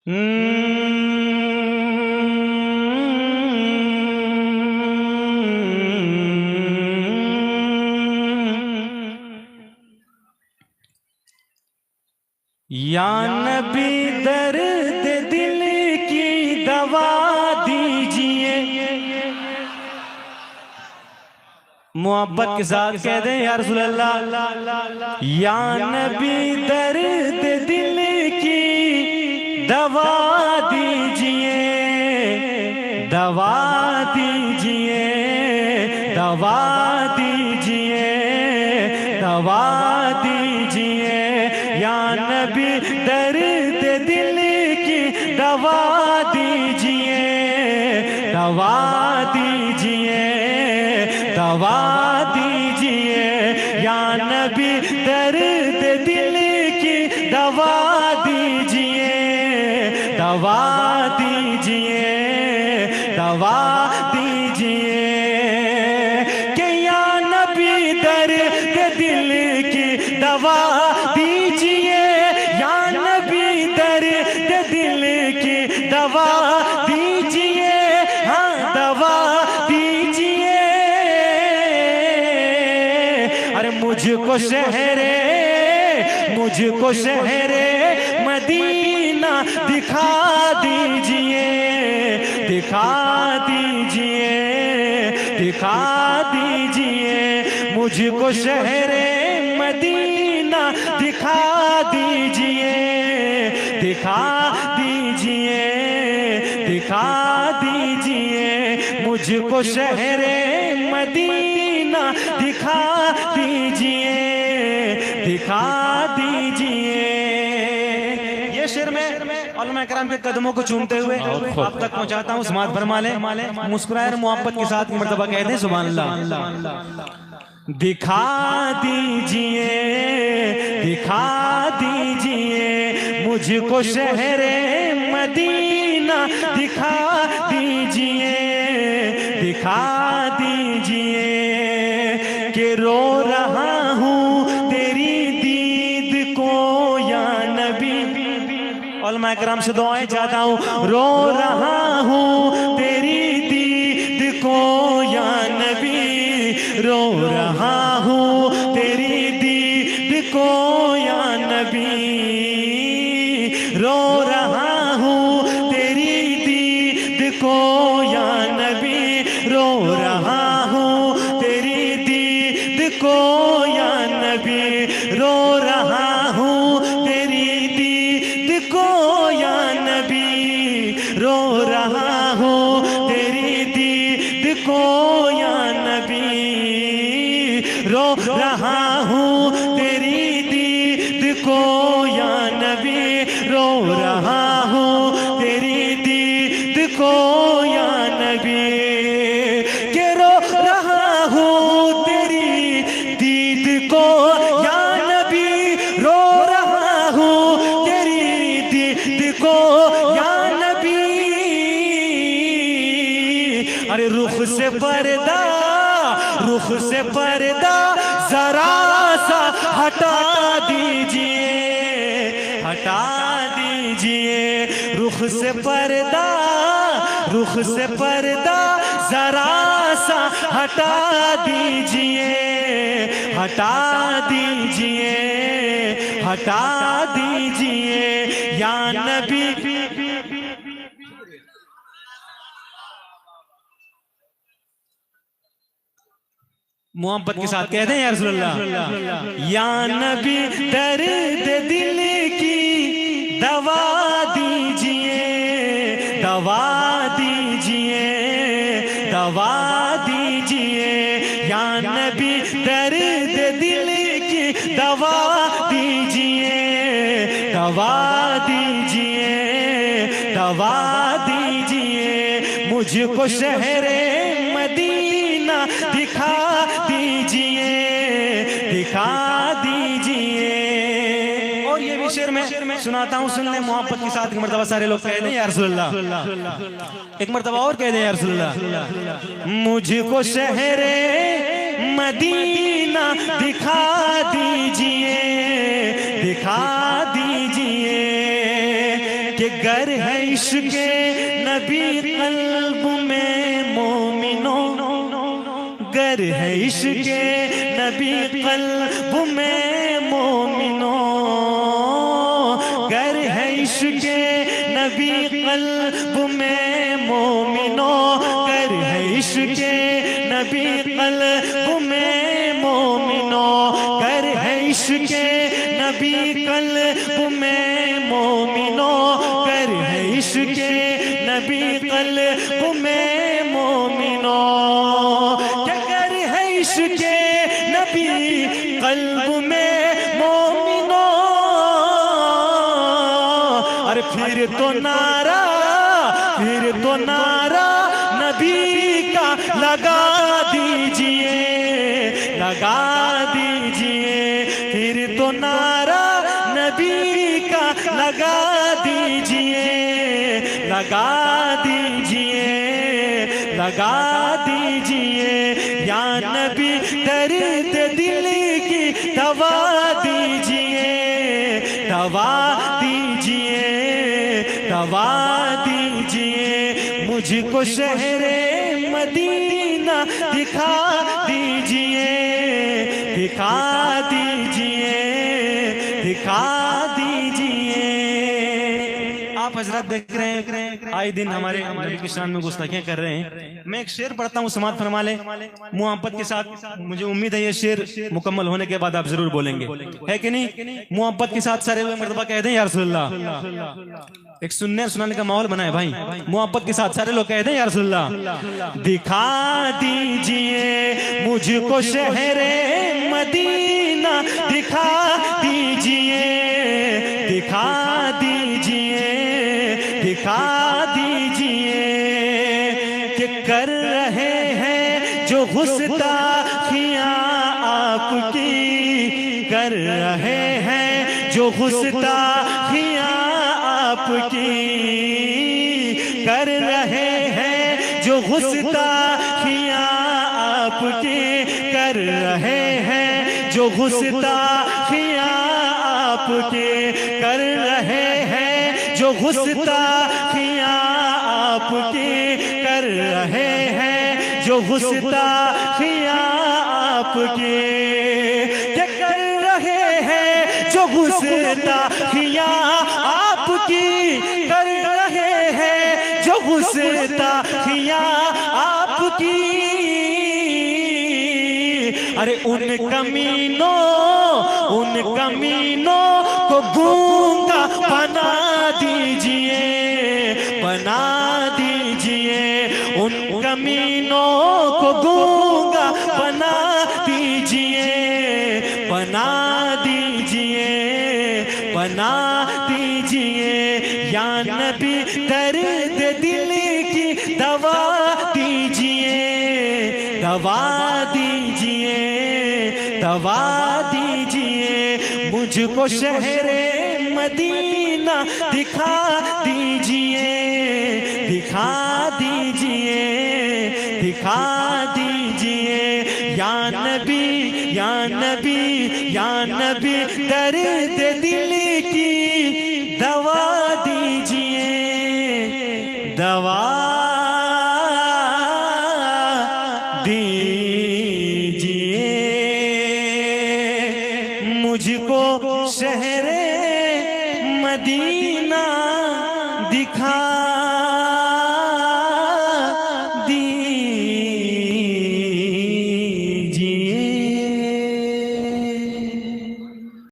یا نبی درد دل کی دوا دیجئے. محبت کے ساتھ کہہ دیں یا رسول اللہ. یا نبی درد دل کی دوا دیجئے، دوا دیجئے، دوا دیجئے، دوا دیجئے. یا نبی درد دل کی دوا دیجئے، دوا دیجئے، دوا دیجئے. یا نبی درد دل کی دوا دیجئے، دوا دیجئے، دوا دیجئے. کہ یا نبی درد دل کی دوا دیجئے، یا نبی درد دل کی دوا دیجئے، ہاں دوا دیجئے. ارے مجھ کو شہر مدینہ دکھا دیجئے، دکھا دیجئے، دکھا دیجئے. مجھ کو شہر مدینہ دکھا دیجئے، دکھا دیجئے، دکھا دیجئے. مجھ کو شہر مدینہ دکھا دیجئے، دکھا دیجئے. یہ شعر میں علماء کرام کے قدموں کو چومتے ہوئے آپ تک پہنچاتا ہوں. سماعت فرما لیں، مسکرائے محبت کے ساتھ مرتبہ کہہ دیں سبحان اللہ. دکھا دیجئے، دکھا دیجئے. مجھ کو شہر مدینہ دکھا دیجئے، دکھا دیجئے. کہ رو رہا ہوں تیری دید کو یا نبی. علماء کرام سے دعائیں چاہتا ہوں. رو رہا ہوں تیری دید کو یا نبی، رو رہا ہوں تیری دید کو یا نبی، رو رہا ہوں تیری دید کو یا نبی، رو رہا ہوں تیری دید کو یا نبی، رو رہا ہوں تیری دید کو یا نبی، رو رہا ہوں تیری دید کو یا نبی، رو رہا ہوں تیری دید کو یا نبی، رو رہا ہوں تیری دید کو یا نبی. کہ رو رہا ہوں تیری دید کو یا نبی، رو رہا ہوں تیری دید کو یا نبی. ارے رخ سے پردہ، رخ سے پردہ ذرا سا ہٹا دیجئے، ہٹا دیجئے. رخ سے پردہ، رخ سے پردہ ذرا سا ہٹا دیجئے، ہٹا دیجئے، ہٹا دیجئے. یا نبی محبت کے ساتھ کہہ دیں یا رسول اللہ. یا نبی درد دل کی دوا دیجئے، دوا دیجئے، دوا دیجئے. یا نبی درد دل کی دوا دیجئے، دوا دیجئے، دوا دیجئے. مجھ کو شہر مدینہ دکھا دیجئے، دکھا دیجئے. اور یہ بھی شعر میں سناتا ہوں، سن لیں محبت کے ساتھ. ایک مرتبہ سارے لوگ کہہ دیں یا رسول اللہ. ایک مرتبہ اور کہہ دیں یا رسول اللہ. مجھ کو شہر مدینہ دکھا دیجئے، دکھا دیجئے. کہ گر ہے عشق نبی قلب میں مومنوں، گر ہے عشق نبی قلب میں مومنوں، گر ہے عشق نبی قلب میں مومنوں، گر ہے عشق نبی قلب میں مومنوں، گر ہے عشق نبی قلب میں مومنوں، گر ہے عشق نبی قلب میں مومنوں، کیا گر ہے عشق نبی قلب میں مومنوں، ارے پھر تو نعرہ نبی کا لگا دیجئے، لگا دیجئے، پھر تو نعرہ نبی کا لگا دیجئے، لگا دیجئے، لگا دیجئے، یا نبی درد دل کی دوا دیجئے، دوا دیجئے، دوا دیجئے، مجھ کو شہر مدینہ دکھا دیجئے، دکھا دیجئے، دکھا دیجئے۔ آپ حضرات دیکھ رہے ہیں آئے دن ہمارے نبی کی شان میں گستاخیاں کر رہے ہیں۔ میں ایک شعر پڑھتا ہوں، سماعت فرما لیں محبت کے ساتھ، مجھے امید ہے یہ شعر مکمل ہونے کے بعد آپ ضرور بولیں گے، ہے کہ نہیں؟ محبت کے ساتھ سارے ہوئے مرتبہ کہہ دیں یا رسول اللہ۔ ایک سننے اور سنانے کا ماحول بنا ہے بھائی، محبت کے ساتھ سارے لوگ کہہ دیں یا رسول اللہ۔ دکھا دیجئے مجھ کو شہر مدینہ، دکھا دیجئے، دکھا دیجئے، دکھا دیجئے، کہ کر رہے ہیں جو گستاخیاں آپ کی، کر رہے ہیں جو گستاخیاں آپ کی، کر رہے ہیں جو گستاخیاں آپ کی، کر رہے ہیں جو گستاخیاں آپ کی، کر رہے ہیں جو گستاخیاں آپ کی، کر رہے ہیں جو گستاخیاں آپ کی، کیا کر رہے ہیں جو گستاخیاں آپ کی، کر رہے ہیں جو گستاخیاں آپ کی، ارے ان کمینوں کو گونگا بنا دیجئے، بنا دیجئے، ان کمینوں کو گونگا بنا دیجئے، بنا دیجئے، بنا دیجئے، یا نبی درد دل کی دوا دیجئے، دوا دیجئے، دوا دیجئے، مجھ کو شہر مدینہ دکھا دیجئے، دکھا دیجئے، دکھا دیجئے، یا نبی، یا نبی، یا نبی درد دل کی دوا دیجئے، دوا دیجئے، مجھ کو شہر مدینہ دکھا